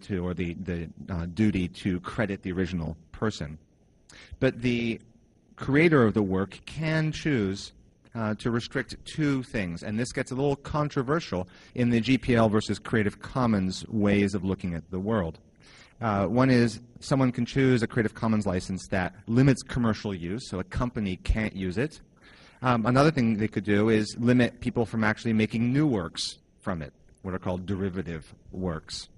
to, or the duty to credit the original person. But the creator of the work can choose to restrict two things, and this gets a little controversial in the GPL versus Creative Commons ways of looking at the world. One is someone can choose a Creative Commons license that limits commercial use, so a company can't use it. Another thing they could do is limit people from actually making new works from it, what are called derivative works.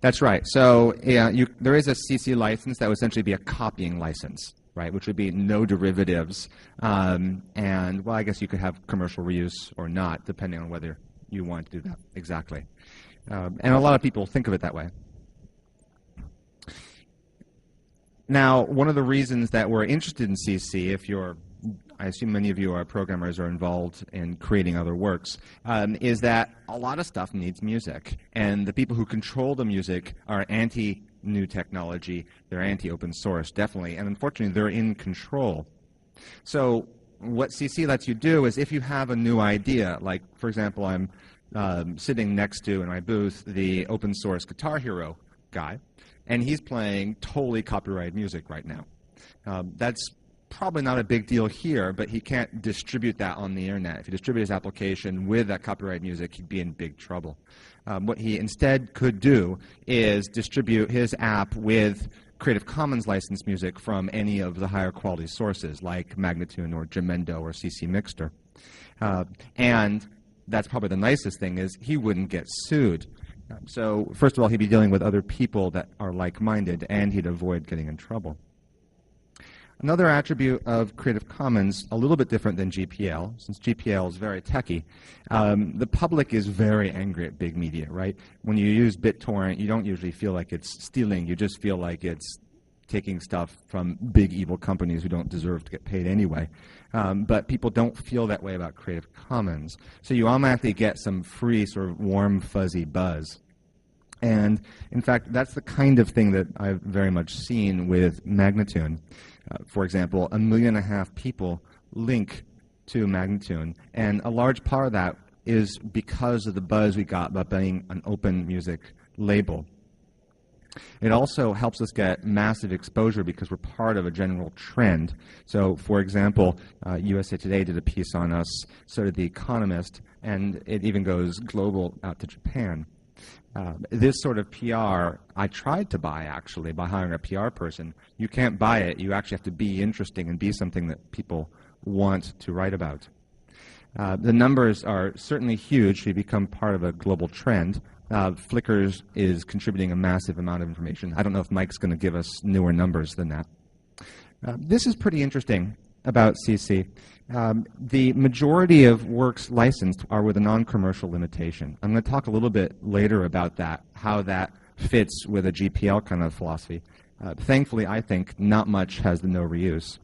That's right. So yeah, there is a CC license that would essentially be a copying license, right, which would be no derivatives. And, well, I guess you could have commercial reuse or not, depending on whether you want to do that exactly. And a lot of people think of it that way. Now, one of the reasons that we're interested in CC, if you're, I assume many of you are programmers or involved in creating other works, is that a lot of stuff needs music. And the people who control the music are anti-new technology. They're anti-open source, definitely. And unfortunately, they're in control. So what CC lets you do is if you have a new idea, like, for example, I'm sitting next to, in my booth, the open source Guitar Hero guy, and he's playing totally copyrighted music right now. That's probably not a big deal here, but he can't distribute that on the internet. If he distributed his application with that copyrighted music, he'd be in big trouble. What he instead could do is distribute his app with Creative Commons licensed music from any of the higher quality sources, like Magnatune or Jamendo or CC Mixter. And that's probably the nicest thing, is he wouldn't get sued. So first of all, he'd be dealing with other people that are like-minded, and he'd avoid getting in trouble. Another attribute of Creative Commons, a little bit different than GPL, since GPL is very techy, the public is very angry at big media, right? When you use BitTorrent, you don't usually feel like it's stealing. You just feel like it's taking stuff from big evil companies who don't deserve to get paid anyway. But people don't feel that way about Creative Commons. So you automatically get some free sort of warm, fuzzy buzz. And in fact, that's the kind of thing that I've very much seen with Magnatune. For example, 1.5 million people link to Magnatune, and a large part of that is because of the buzz we got about being an open music label. It also helps us get massive exposure because we're part of a general trend. So, for example, USA Today did a piece on us, so did The Economist, and it even goes global out to Japan. This sort of PR, I tried to buy, actually, by hiring a PR person. You can't buy it. You actually have to be interesting and be something that people want to write about. The numbers are certainly huge. They become part of a global trend. Flickr is contributing a massive amount of information. I don't know if Mike's going to give us newer numbers than that. This is pretty interesting about CC. The majority of works licensed are with a non-commercial limitation. I'm going to talk a little bit later about that, how that fits with a GPL kind of philosophy. Thankfully, I think not much has the no reuse.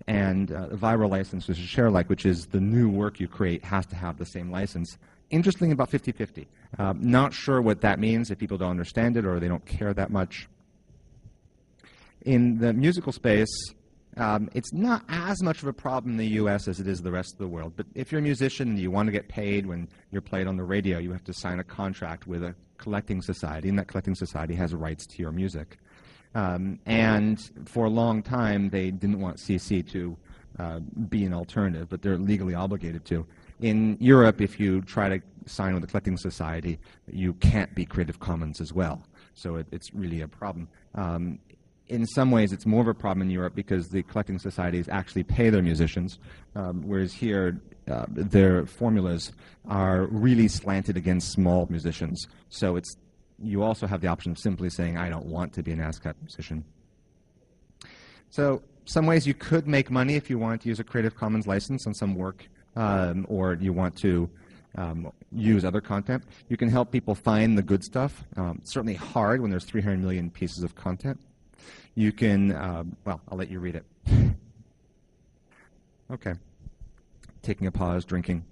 And a viral license, which is share-alike, which is the new work you create, has to have the same license. Interestingly, about 50-50. Not sure what that means if people don't understand it or they don't care that much. In the musical space, it's not as much of a problem in the U.S. as it is the rest of the world. But if you're a musician and you want to get paid when you're played on the radio, you have to sign a contract with a collecting society, and that collecting society has rights to your music. And for a long time, they didn't want CC to be an alternative, but they're legally obligated to. In Europe, if you try to sign with a collecting society, you can't be Creative Commons as well. So it's really a problem. In some ways, it's more of a problem in Europe because the collecting societies actually pay their musicians, whereas here, their formulas are really slanted against small musicians. So you also have the option of simply saying, I don't want to be an ASCAP musician. So some ways you could make money if you wanted to use a Creative Commons license on some work, or you want to use other content. You can help people find the good stuff. It's certainly hard when there's 300 million pieces of content. You can, well, I'll let you read it. Okay. Taking a pause, drinking.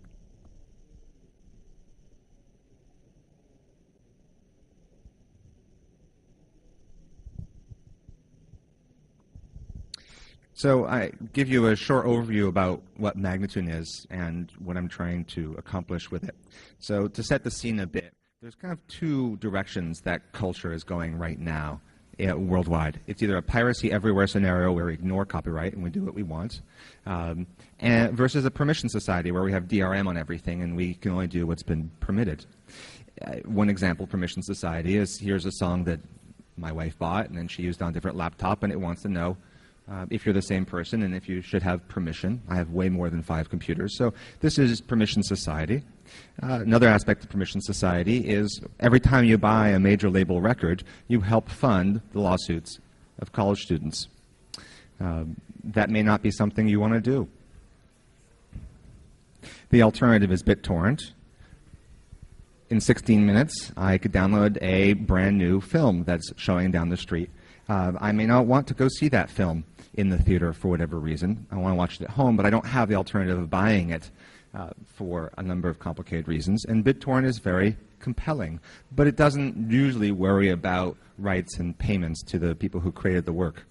So I give you a short overview about what Magnatune is and what I'm trying to accomplish with it. So to set the scene a bit, There's kind of two directions that culture is going right now worldwide. It's either a piracy everywhere scenario where we ignore copyright and we do what we want, and versus a permission society where we have DRM on everything and we can only do what's been permitted. One example, permission society, is here's a song that my wife bought and then she used on a different laptop, and it wants to know if you're the same person and if you should have permission. I have way more than 5 computers. So this is permission society. Another aspect of permission society is every time you buy a major label record, you help fund the lawsuits of college students. That may not be something you want to do. The alternative is BitTorrent. In 16 minutes, I could download a brand new film that's showing down the street. I may not want to go see that film in the theater for whatever reason. I want to watch it at home, but I don't have the alternative of buying it for a number of complicated reasons. And BitTorrent is very compelling, but it doesn't usually worry about rights and payments to the people who created the work.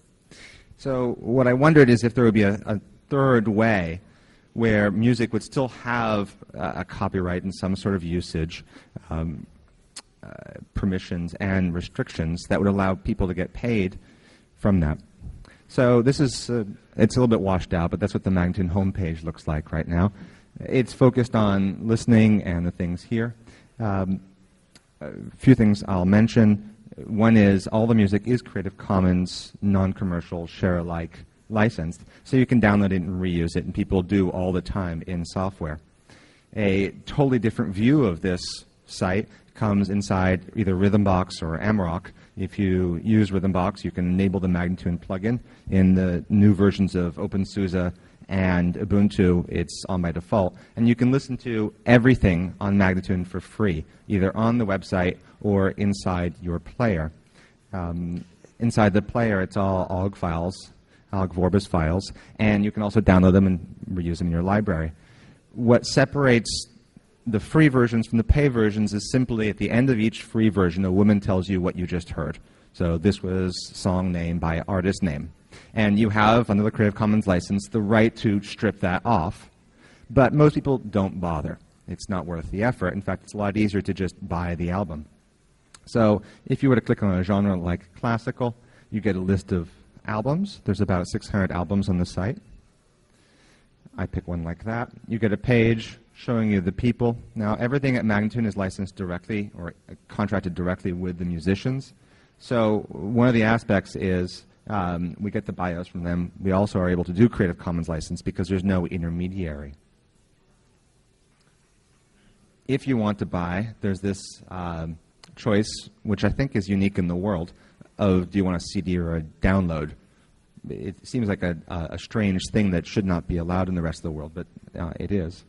So what I wondered is if there would be a third way where music would still have a copyright and some sort of usage, permissions and restrictions that would allow people to get paid from that. So this is, it's a little bit washed out, but that's what the Magnatune homepage looks like right now. It's focused on listening and the things here. A few things I'll mention. One is all the music is Creative Commons, non-commercial, share-alike licensed, so you can download it and reuse it, and people do all the time in software. A totally different view of this site comes inside either Rhythmbox or Amarok. If you use Rhythmbox, you can enable the Magnatune plugin. In the new versions of OpenSUSE and Ubuntu, it's on by default. And you can listen to everything on Magnatune for free, either on the website or inside your player. Inside the player, it's all OGG files, OGG Vorbis files, and you can also download them and reuse them in your library. What separates the free versions from the pay versions is simply at the end of each free version, a woman tells you what you just heard. So this was song name by artist name. And you have, under the Creative Commons license, the right to strip that off. But most people don't bother. It's not worth the effort. In fact, it's a lot easier to just buy the album. So if you were to click on a genre like classical, you get a list of albums. There's about 600 albums on the site. I pick one like that. You get a page showing you the people. Now, everything at Magnatune is licensed directly or contracted directly with the musicians. So one of the aspects is we get the bios from them. We also are able to do Creative Commons license because there's no intermediary. If you want to buy, there's this choice, which I think is unique in the world, of do you want a CD or a download. It seems like a strange thing that should not be allowed in the rest of the world, but it is.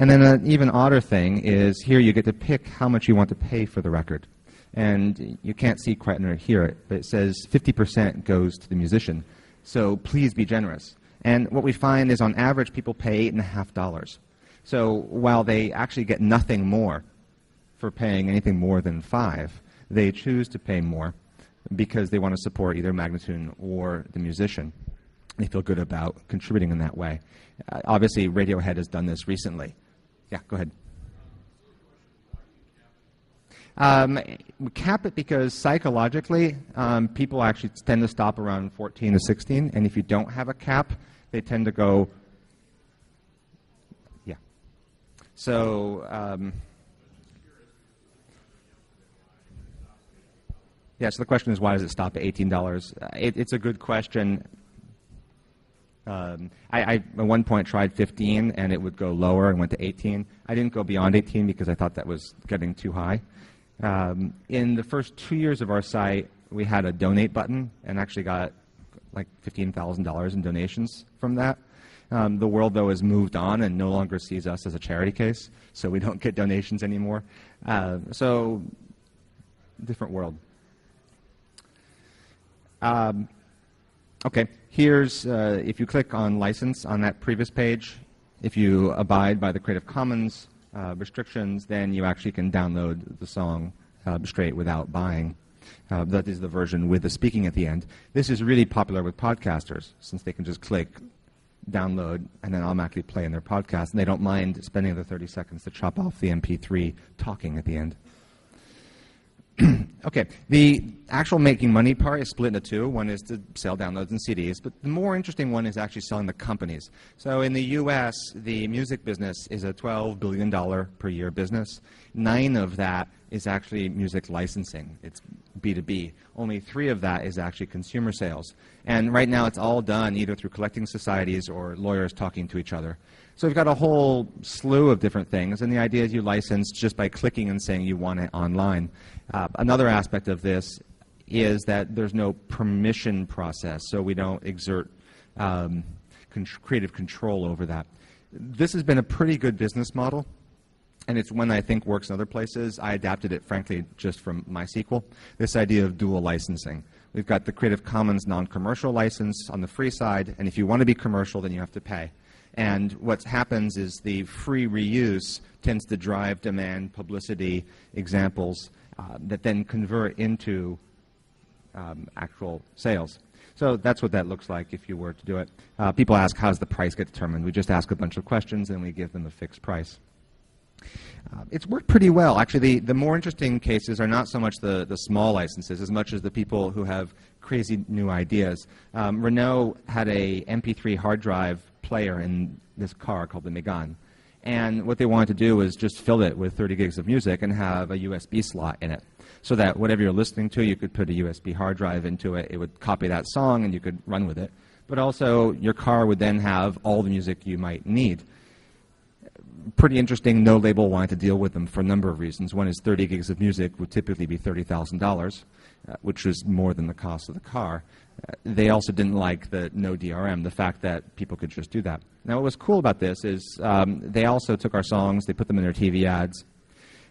And then an even odder thing is here you get to pick how much you want to pay for the record. And you can't see quite or hear it, but it says 50% goes to the musician. So please be generous. And what we find is on average people pay $8.50. So while they actually get nothing more for paying anything more than $5, they choose to pay more because they want to support either Magnatune or the musician. They feel good about contributing in that way. Obviously, Radiohead has done this recently. Yeah, go ahead. We cap it because psychologically, people actually tend to stop around 14 to 16, and if you don't have a cap, they tend to go, yeah. So, yeah, so the question is, why does it stop at $18? It's a good question. I at one point tried 15 and it would go lower and went to 18. I didn't go beyond 18 because I thought that was getting too high. In the first 2 years of our site, we had a donate button and actually got like $15,000 in donations from that. The world, though, has moved on and no longer sees us as a charity case, so we don't get donations anymore. So, different world. Okay, here's, if you click on license on that previous page, if you abide by the Creative Commons restrictions, then you actually can download the song straight without buying. That is the version with the speaking at the end. This is really popular with podcasters, since they can just click download and then automatically play in their podcast, and they don't mind spending the 30 seconds to chop off the MP3 talking at the end. Okay, the actual making money part is split into two. One is to sell downloads and CDs, but the more interesting one is actually selling the companies. So in the U.S., the music business is a $12 billion per year business. 9 of that is actually music licensing. It's B2B. Only 3 of that is actually consumer sales. And right now it's all done either through collecting societies or lawyers talking to each other. So we've got a whole slew of different things, and the idea is you license just by clicking and saying you want it online. Another aspect of this is that there's no permission process, so we don't exert creative control over that. This has been a pretty good business model, and it's one I think works in other places. I adapted it, frankly, just from MySQL, this idea of dual licensing. We've got the Creative Commons non-commercial license on the free side, and if you want to be commercial, then you have to pay. And what happens is the free reuse tends to drive demand, publicity, examples that then convert into actual sales. So that's what that looks like if you were to do it. People ask, how does the price get determined? We just ask a bunch of questions and we give them a fixed price. It's worked pretty well. Actually, the more interesting cases are not so much the small licenses as much as the people who have crazy new ideas. Renault had a MP3 hard drive player in this car called the Megane. And what they wanted to do was just fill it with 30 gigs of music and have a USB slot in it, so that whatever you're listening to, you could put a USB hard drive into it. It would copy that song and you could run with it. But also, your car would then have all the music you might need. Pretty interesting. No label wanted to deal with them for a number of reasons. One is 30 gigs of music would typically be $30,000, which was more than the cost of the car. They also didn't like the no DRM, the fact that people could just do that. Now, what was cool about this is they also took our songs, they put them in their TV ads,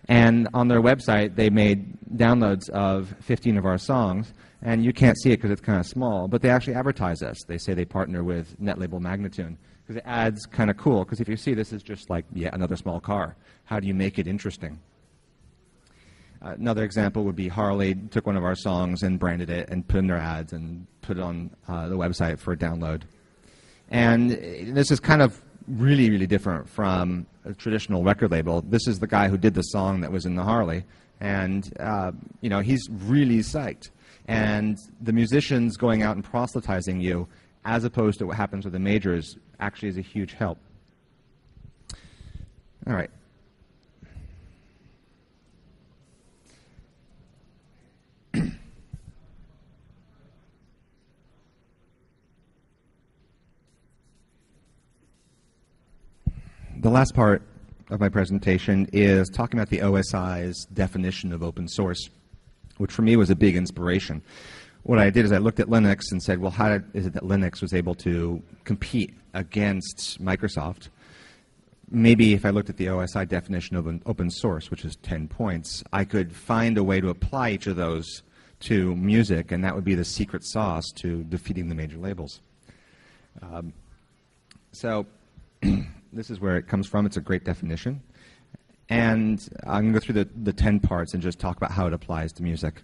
and on their website, they made downloads of 15 of our songs, and you can't see it because it's kind of small, but they actually advertise us. They say they partner with net label Magnatune, because the ad's kind of cool, because if you see this is just like yet another small car. How do you make it interesting? Another example would be Harley took one of our songs and branded it and put in their ads and put it on the website for a download. And this is kind of really, really different from a traditional record label. This is the guy who did the song that was in the Harley, and he's really psyched. And the musicians going out and proselytizing you, as opposed to what happens with the majors, actually is a huge help. All right. The last part of my presentation is talking about the OSI's definition of open source, which for me was a big inspiration. What I did is I looked at Linux and said, well, how is it that Linux was able to compete against Microsoft? Maybe if I looked at the OSI definition of an open source, which is 10 points, I could find a way to apply each of those to music, and that would be the secret sauce to defeating the major labels. This is where it comes from. It's a great definition. And I'm going to go through the 10 parts and just talk about how it applies to music.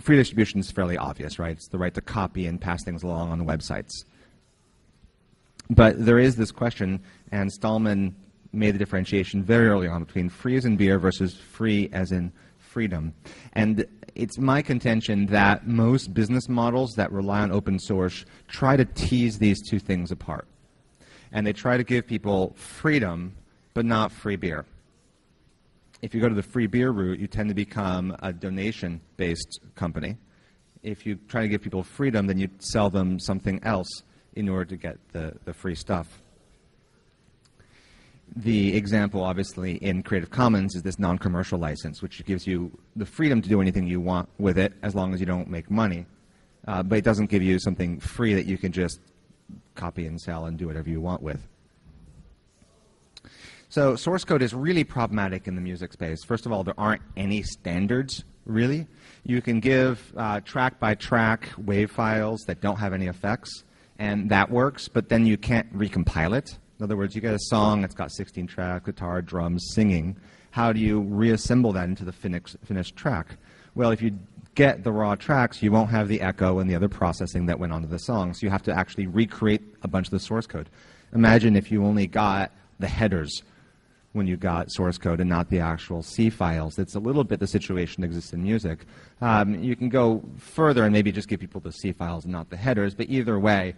Free distribution is fairly obvious, right? It's the right to copy and pass things along on websites. But there is this question, and Stallman made the differentiation very early on between free as in beer versus free as in freedom. And it's my contention that most business models that rely on open source try to tease these two things apart. And they try to give people freedom, but not free beer. If you go to the free beer route, you tend to become a donation-based company. If you try to give people freedom, then you sell them something else in order to get the free stuff. The example, obviously, in Creative Commons is this non-commercial license, which gives you the freedom to do anything you want with it as long as you don't make money. But it doesn't give you something free that you can just copy and sell and do whatever you want with. So source code is really problematic in the music space. First of all, there aren't any standards, really. You can give track-by-track WAV files that don't have any effects, and that works, but then you can't recompile it. In other words, you get a song that's got 16 tracks, guitar, drums, singing. How do you reassemble that into the finished track? Well, if you get the raw tracks, you won't have the echo and the other processing that went onto the song, so you have to actually recreate a bunch of the source code. Imagine if you only got the headers when you got source code and not the actual C files. It's a little bit the situation that exists in music. You can go further and maybe just give people the C files and not the headers, but either way,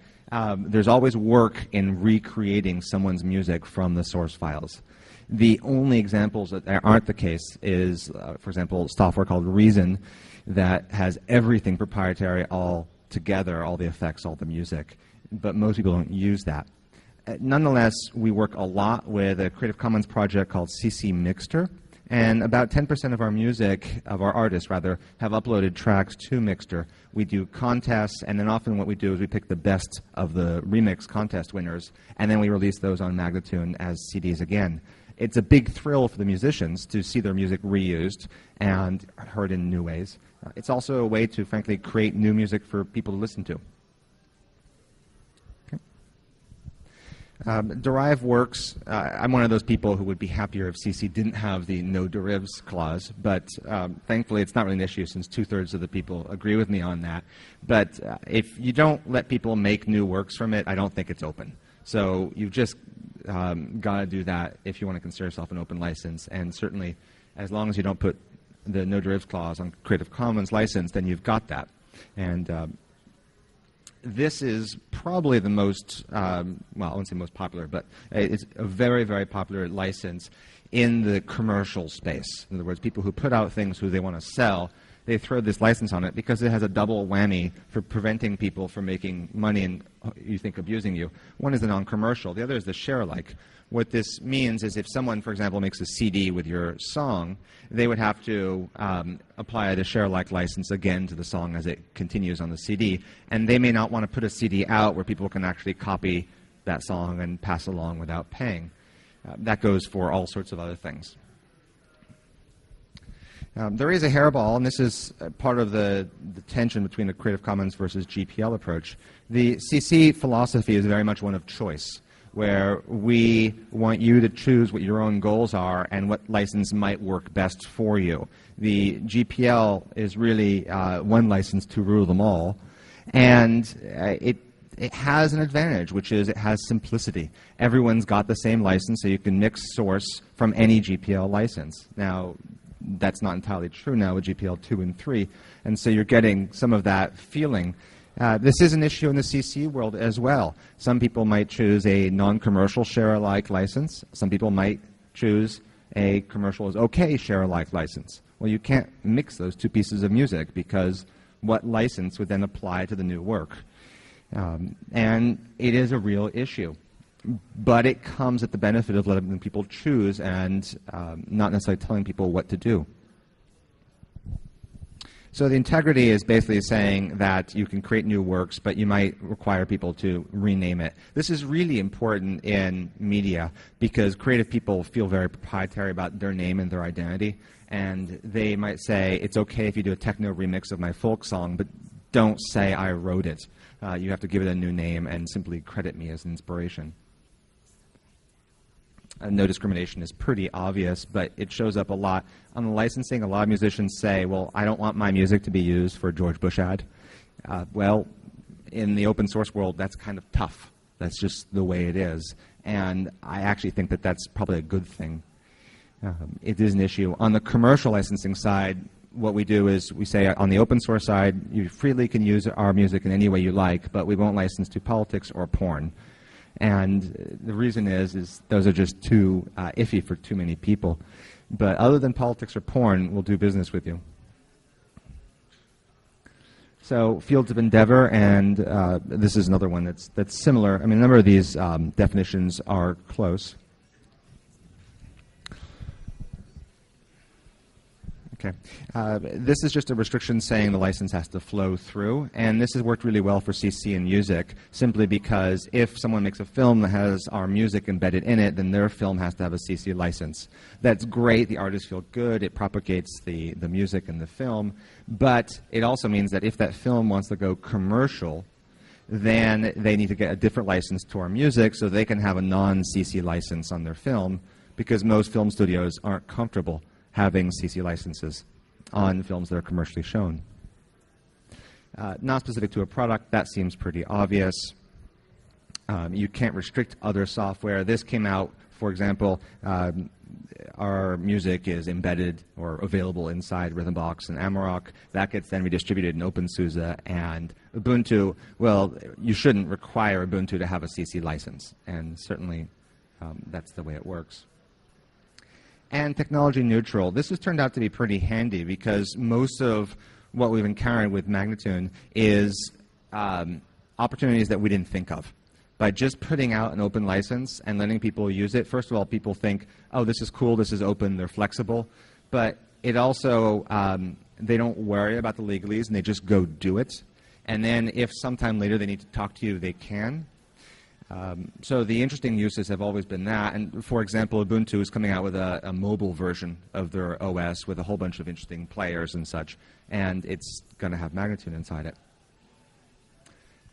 there's always work in recreating someone's music from the source files. The only examples that aren't the case is, for example, software called Reason that has everything proprietary all together, all the effects, all the music, but most people don't use that. Nonetheless, we work a lot with a Creative Commons project called CC Mixter, and about 10% of our music, of our artists rather, have uploaded tracks to Mixter. We do contests, and then often what we do is we pick the best of the remix contest winners, and then we release those on Magnatune as CDs again. It's a big thrill for the musicians to see their music reused and heard in new ways. It's also a way to, frankly, create new music for people to listen to. Derive works. I'm one of those people who would be happier if CC didn't have the no derivs clause, but thankfully it's not really an issue since 2/3 of the people agree with me on that. But if you don't let people make new works from it, I don't think it's open. So you've just got to do that if you want to consider yourself an open license, and certainly as long as you don't put the no derivs clause on Creative Commons license, then you've got that. And this is probably the most, well, I won't say most popular, but it's a very, very popular license in the commercial space. In other words, people who put out things who they want to sell, they throw this license on it because it has a double whammy for preventing people from making money and, you think, abusing you. One is the non-commercial. The other is the share-alike. What this means is if someone, for example, makes a CD with your song, they would have to apply the share-alike license again to the song as it continues on the CD. And they may not want to put a CD out where people can actually copy that song and pass along without paying. That goes for all sorts of other things. There is a hairball, and this is part of the tension between the Creative Commons versus GPL approach. The CC philosophy is very much one of choice, where we want you to choose what your own goals are and what license might work best for you. The GPL is really one license to rule them all, and it has an advantage, which is it has simplicity. Everyone's got the same license, so you can mix source from any GPL license. Now, that's not entirely true now with GPL 2 and 3, and so you're getting some of that feeling. This is an issue in the CC world as well. Some people might choose a non-commercial share-alike license. Some people might choose a commercial is okay share-alike license. Well, you can't mix those two pieces of music because what license would then apply to the new work? And it is a real issue. But it comes at the benefit of letting people choose and not necessarily telling people what to do. So the integrity is basically saying that you can create new works, but you might require people to rename it. This is really important in media because creative people feel very proprietary about their name and their identity, and they might say, it's okay if you do a techno remix of my folk song, but don't say I wrote it. You have to give it a new name and simply credit me as an inspiration. No discrimination is pretty obvious, but it shows up a lot. On the licensing, a lot of musicians say, well, I don't want my music to be used for a George Bush ad. Well, in the open source world, that's kind of tough. That's just the way it is. And I actually think that that's probably a good thing. It is an issue. On the commercial licensing side, what we do is we say on the open source side, you freely can use our music in any way you like, but we won't license to politics or porn. And the reason is those are just too iffy for too many people. But other than politics or porn, we'll do business with you. So fields of endeavor, and this is another one that's similar. I mean, a number of these definitions are close. Okay. This is just a restriction saying the license has to flow through, and this has worked really well for CC and music, simply because if someone makes a film that has our music embedded in it, then their film has to have a CC license. That's great. The artists feel good. It propagates the music and the film, but it also means that if that film wants to go commercial, then they need to get a different license to our music so they can have a non-CC license on their film, because most film studios aren't comfortable having CC licenses on films that are commercially shown. Not specific to a product, that seems pretty obvious. You can't restrict other software. This came out For example, our music is embedded or available inside Rhythmbox and Amarok. That gets then redistributed in OpenSUSE and Ubuntu. Well, you shouldn't require Ubuntu to have a CC license, and certainly that's the way it works. And technology neutral. This has turned out to be pretty handy because most of what we've encountered with Magnatune is opportunities that we didn't think of. By just putting out an open license and letting people use it, first of all, people think, oh, this is cool, this is open, they're flexible. But it also, they don't worry about the legalese, and they just go do it. And then if sometime later they need to talk to you, they can. So the interesting uses have always been that. And for example, Ubuntu is coming out with a mobile version of their OS with a whole bunch of interesting players and such. And it's going to have Magnatune inside it.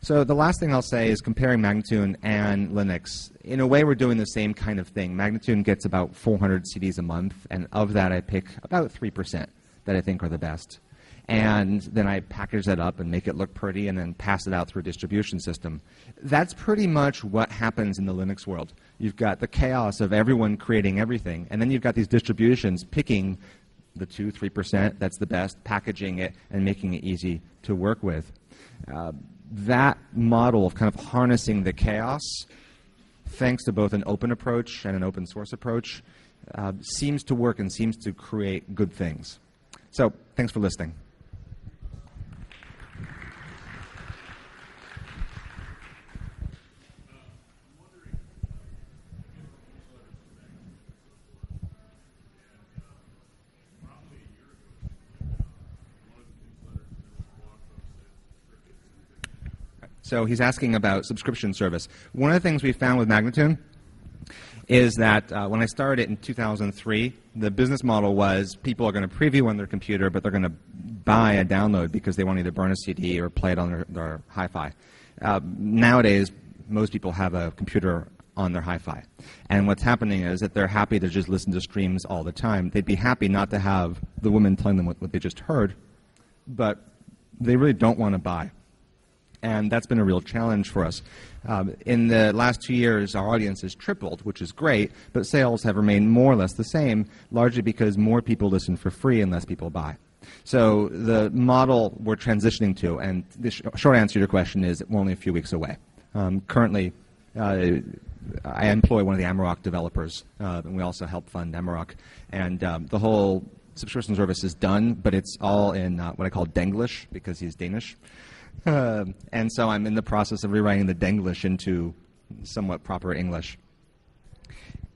So the last thing I'll say is comparing Magnatune and Linux. In a way, we're doing the same kind of thing. Magnatune gets about 400 CDs a month, and of that I pick about 3% that I think are the best. And then I package that up and make it look pretty and then pass it out through a distribution system. That's pretty much what happens in the Linux world. You've got the chaos of everyone creating everything, and then you've got these distributions picking the 2-3% that's the best, packaging it, and making it easy to work with. That model of kind of harnessing the chaos, thanks to both an open approach and an open source approach, seems to work and seems to create good things. So, thanks for listening. So he's asking about subscription service. One of the things we found with Magnatune is that when I started it in 2003, the business model was people are going to preview on their computer, but they're going to buy a download because they want to either burn a CD or play it on their hi-fi. Nowadays, most people have a computer on their hi-fi. And what's happening is that they're happy to just listen to streams all the time. They'd be happy not to have the woman telling them what they just heard, but they really don't want to buy. And that's been a real challenge for us. In the last 2 years, our audience has tripled, which is great, but sales have remained more or less the same, largely because more people listen for free and less people buy. So the model we're transitioning to, and the short answer to your question is we're only a few weeks away. Currently, I employ one of the Amarok developers, and we also help fund Amarok. And the whole subscription service is done, but it's all in what I call Denglish, because he's Danish. And so I'm in the process of rewriting the Denglish into somewhat proper English.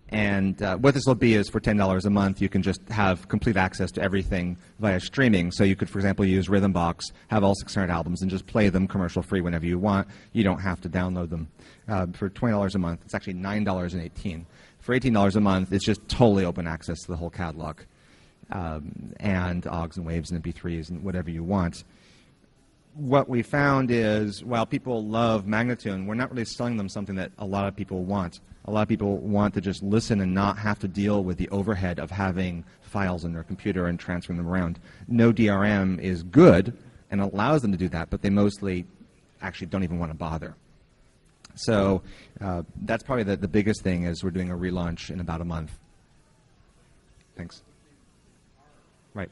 And what this will be is for $10 a month, you can just have complete access to everything via streaming. So you could, for example, use Rhythmbox, have all 600 albums, and just play them commercial-free whenever you want. You don't have to download them. For $20 a month, it's actually $9.18. For $18 a month, it's just totally open access to the whole catalog, and OGGs and WAVs and MP3s and whatever you want. What we found is, while people love Magnatune, we're not really selling them something that a lot of people want. A lot of people want to just listen and not have to deal with the overhead of having files on their computer and transferring them around. No DRM is good and allows them to do that, but they mostly actually don't even want to bother. So that's probably the biggest thing, is we're doing a relaunch in about a month. Thanks. Right.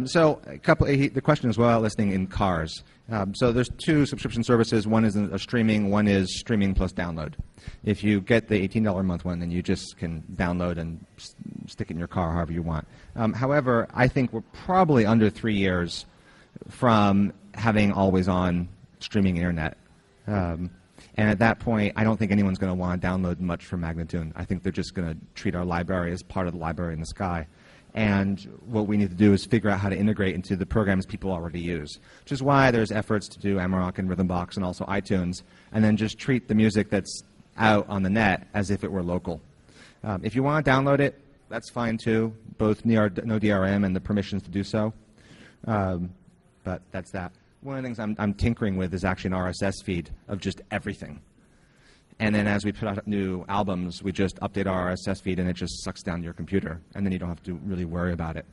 So the question is, well, listening in cars. So there's two subscription services. One is a streaming. One is streaming plus download. If you get the $18 a month one, then you just can download and stick it in your car however you want. However, I think we're probably under 3 years from having always-on streaming internet. And at that point, I don't think anyone's going to want to download much from Magnatune. I think they're just going to treat our library as part of the library in the sky. And what we need to do is figure out how to integrate into the programs people already use, which is why there's efforts to do Amarok and Rhythmbox and also iTunes, and then just treat the music that's out on the net as if it were local. If you want to download it, that's fine too, both no DRM and the permissions to do so. But that's that. One of the things I'm tinkering with is actually an RSS feed of just everything. And then as we put out new albums, we just update our RSS feed, and it just sucks down your computer. And then you don't have to really worry about it.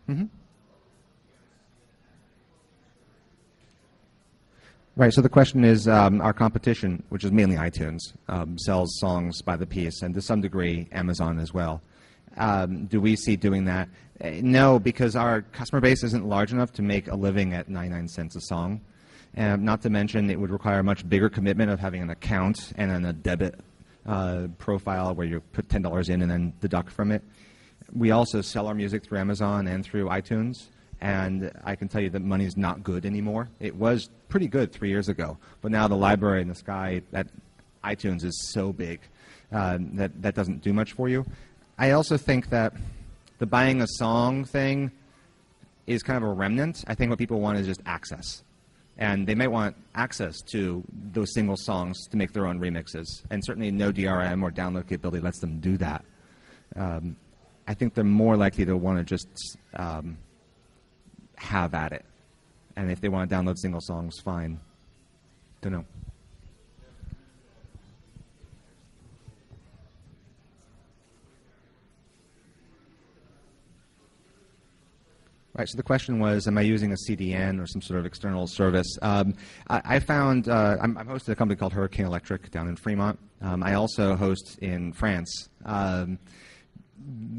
Mm-hmm. Right, so the question is, our competition, which is mainly iTunes, sells songs by the piece, and to some degree Amazon as well. Do we see doing that? No, because our customer base isn't large enough to make a living at 99 cents a song. Not to mention, it would require a much bigger commitment of having an account and then a debit profile where you put $10 in and then deduct from it. We also sell our music through Amazon and through iTunes. And I can tell you that money's not good anymore. It was pretty good 3 years ago, but now the library in the sky at iTunes is so big that doesn't do much for you. I also think that the buying a song thing is kind of a remnant. I think what people want is just access. And they might want access to those single songs to make their own remixes. And certainly no DRM or download capability lets them do that. I think they're more likely to want to just have at it. And if they want to download single songs, fine. Don't know. Right, so the question was, am I using a CDN or some sort of external service? I found, I'm hosting a company called Hurricane Electric down in Fremont. I also host in France.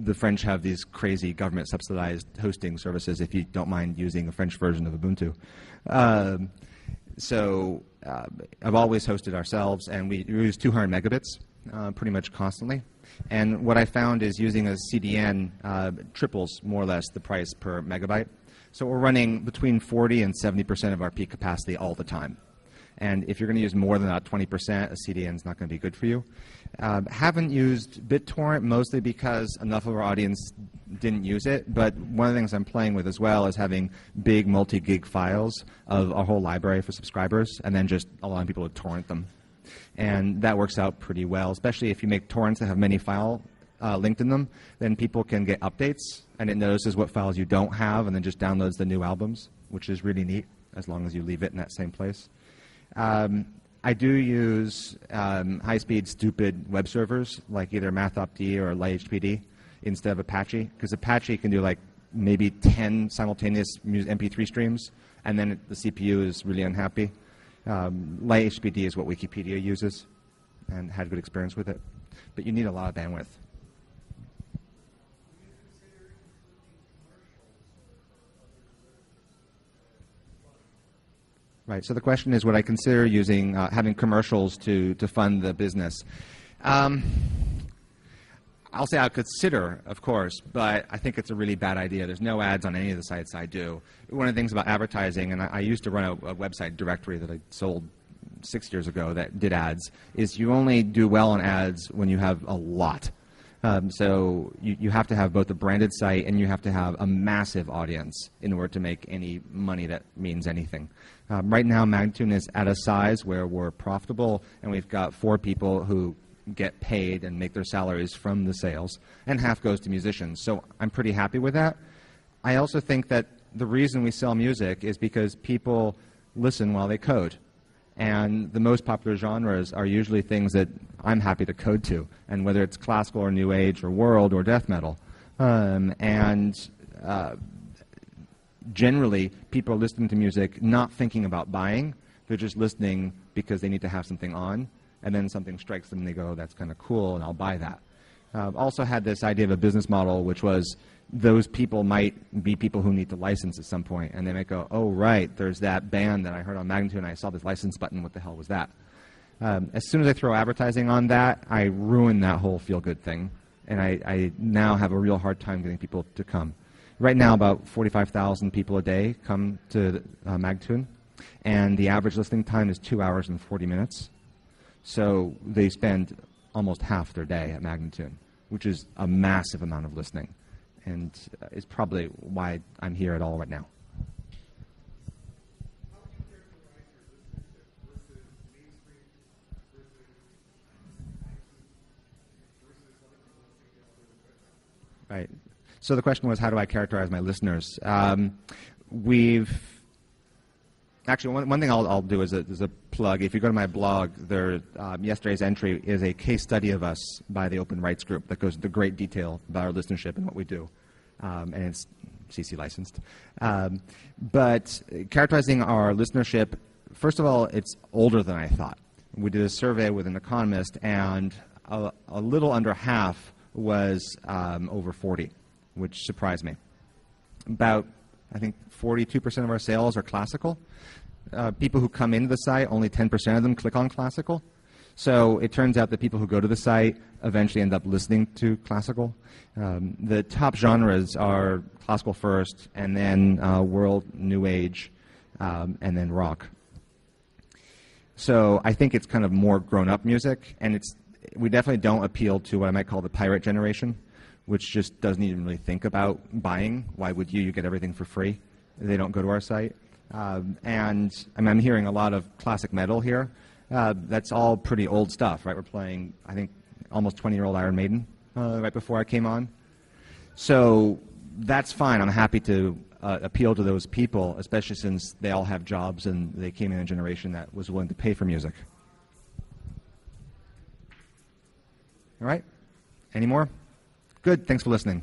The French have these crazy government-subsidized hosting services if you don't mind using a French version of Ubuntu. So I've always hosted ourselves, and we use 200 megabits pretty much constantly. And what I found is using a CDN triples more or less the price per megabyte. So we're running between 40 and 70% of our peak capacity all the time. And if you're going to use more than that 20%, a CDN is not going to be good for you. Haven't used BitTorrent mostly because enough of our audience didn't use it. But one of the things I'm playing with as well is having big multi-gig files of our whole library for subscribers and then just allowing people to torrent them. And that works out pretty well, especially if you make torrents that have many files linked in them. Then people can get updates, and it notices what files you don't have and then just downloads the new albums, which is really neat as long as you leave it in that same place. I do use high-speed, stupid web servers like either MathOptD or LightHPD instead of Apache, because Apache can do like maybe 10 simultaneous MP3 streams, and then the CPU is really unhappy. LightHPD is what Wikipedia uses, and had good experience with it, but you need a lot of bandwidth. Right. So the question is, would I consider using having commercials to fund the business? I'll say I'll consider, of course, but I think it's a really bad idea. There's no ads on any of the sites I do. One of the things about advertising, and I used to run a website directory that I sold 6 years ago that did ads, is you only do well on ads when you have a lot. So you have to have both a branded site and you have to have a massive audience in order to make any money that means anything. Right now, Magnatune is at a size where we're profitable, and we've got 4 people who get paid and make their salaries from the sales, and half goes to musicians. So I'm pretty happy with that. I also think that the reason we sell music is because people listen while they code. And the most popular genres are usually things that I'm happy to code to, and whether it's classical or new age or world or death metal. Generally, people are listening to music not thinking about buying. They're just listening because they need to have something on, and then something strikes them and they go, that's kind of cool, and I'll buy that. Also had this idea of a business model, which was those people might be people who need to license at some point, and they might go, oh, right, there's that band that I heard on Magnatune, and I saw this license button, what the hell was that? As soon as I throw advertising on that, I ruin that whole feel-good thing, and I now have a real hard time getting people to come. Right now, about 45,000 people a day come to Magnatune, and the average listening time is 2 hours and 40 minutes. So they spend almost half their day at Magnatune, which is a massive amount of listening, and is probably why I'm here at all right now. Right. So the question was, how do I characterize my listeners? Actually, one thing I'll do is a plug. If you go to my blog, yesterday's entry is a case study of us by the Open Rights Group that goes into great detail about our listenership and what we do. And it's CC licensed. But characterizing our listenership, first of all, it's older than I thought. We did a survey with an economist, and a little under half was over 40, which surprised me. About, I think, 42% of our sales are classical. People who come into the site, only 10% of them click on classical. So it turns out that people who go to the site eventually end up listening to classical. The top genres are classical first, and then world, new age, and then rock. So I think it's kind of more grown-up music, and we definitely don't appeal to what I might call the pirate generation, which just doesn't even really think about buying. Why would you? You get everything for free. They don't go to our site. And I mean, I'm hearing a lot of classic metal here. That's all pretty old stuff, right? We're playing, I think, almost 20-year-old Iron Maiden right before I came on. So that's fine. I'm happy to appeal to those people, especially since they all have jobs and they came in a generation that was willing to pay for music. All right? Any more? Good. Thanks for listening.